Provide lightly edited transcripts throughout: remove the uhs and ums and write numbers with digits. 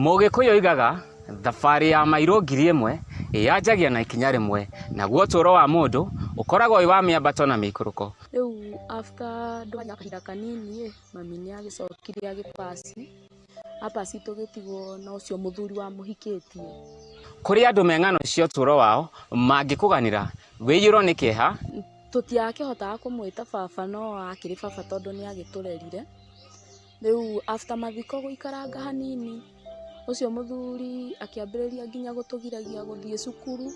Mũgĩkũyũ oigaga thabarĩ ya mairũ 1000 yanjagia na ikinya rĩmwe, naguo ũtũũro wa mũndũ ũkoragwo wa mĩambato na mĩikũrũko. Rĩu after ndwanya kahinda kanini mami nĩ agĩcokire agĩpaci apaci tũgĩtigwo na ũcio mũthuri wa mũhikĩtie. Kũrĩ andũ meng'ano cia ũtũũro wao mangĩkũganĩra wĩiyũrwo nĩ kĩeha, tũtiakĩhotaga kũmwĩta baba no akĩrĩ baba tondũ nĩ agĩtũrerire. Rĩu after mathiko gũikaranga hanini ũcio mũthuri akĩambĩrĩria nginya gũtũgiragia gũthiĩ cukuru,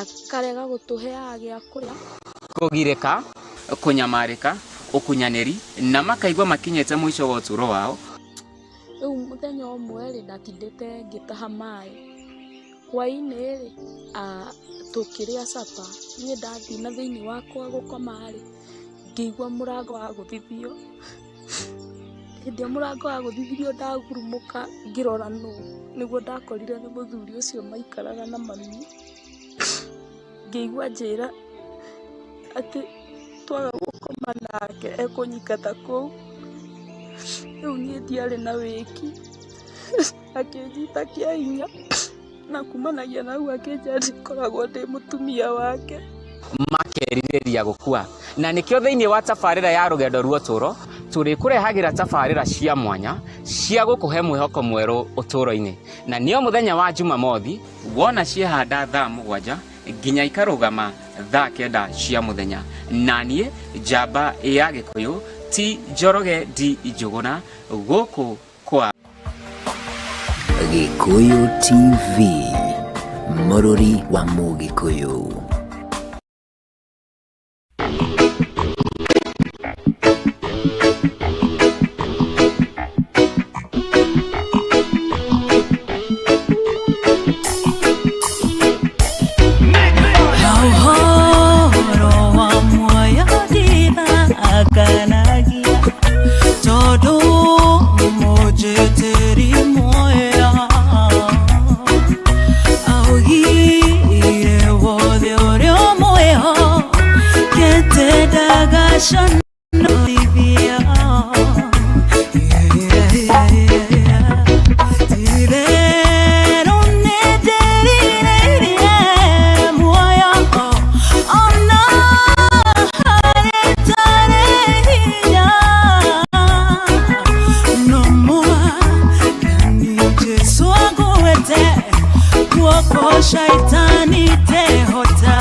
akarega gũtũheaga gĩa kũrĩa, kũgirĩka, kũnyamarĩka, ũkunyanĩri na makaigua makinyĩte mũico wa ũtũũro wao. Rĩu mũthenya ũmwe ndatindĩte ngĩtaha maĩ hwaĩ-inĩ tũkĩrĩa capa, niĩ ndathiĩ na thĩinĩ wakwa gũkoma ngĩigua mũrango wa gũthithio. Hĩndĩ mũrango wa gũthithio ndagurumũka ngĩrora nĩguo ndakorire nĩ mũthuri ũcio maikaraga na mami. Ngĩigua njĩra atĩ twaga gũkoma nake ekũnyingata kũu. Rĩu niĩ ndiarĩ na wĩki, akĩnjita kĩa hinya na kumanagia na hau akĩnjĩra ndikoragwo ndĩ mũtumia wake. Makerirĩria gũkua, na nĩkĩo thĩinĩ wa tabarĩra ya rũgendo rwa ũtũũro tũrĩkũrehagĩra tabarĩra cia mwanya cia gũkũhe mwĩhoko mwerũ ũtũũro-inĩ. Na nĩo mũthenya wa Jumamothi wona ciehanda thaa 7 nginya ikarũgama thaa 9 cia mũthenya. Na niĩ njamba ya Gĩkũyũ ti Njoroge Di Njũgũna gũkũ kwa Gĩkũyũ TV, mũrũri wa Mũgĩkũyũ. Shaitani tehota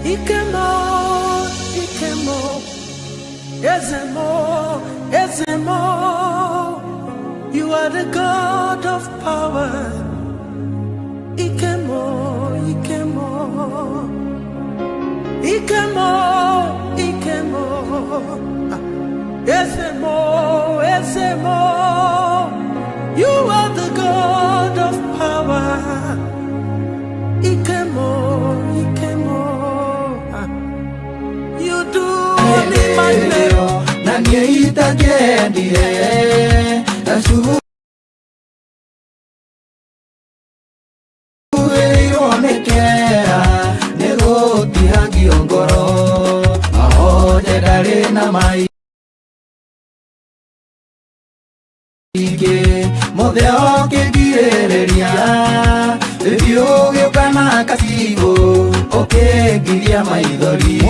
Ikemo, Ikemo, Ezemo, Ezemo, you are the God of power. Ikemo, Ikemo, Ikemo, Ikemo, Ezemo, Ezemo, you are the God of power. Ikemo, Ikemo, you do only my name. Naniita kendie, ashuhu eionekea, negoti hagiongoro, ahoje dare na mai. Ike modeo ke gireria Ebio ge kana kasigo oke giria maidori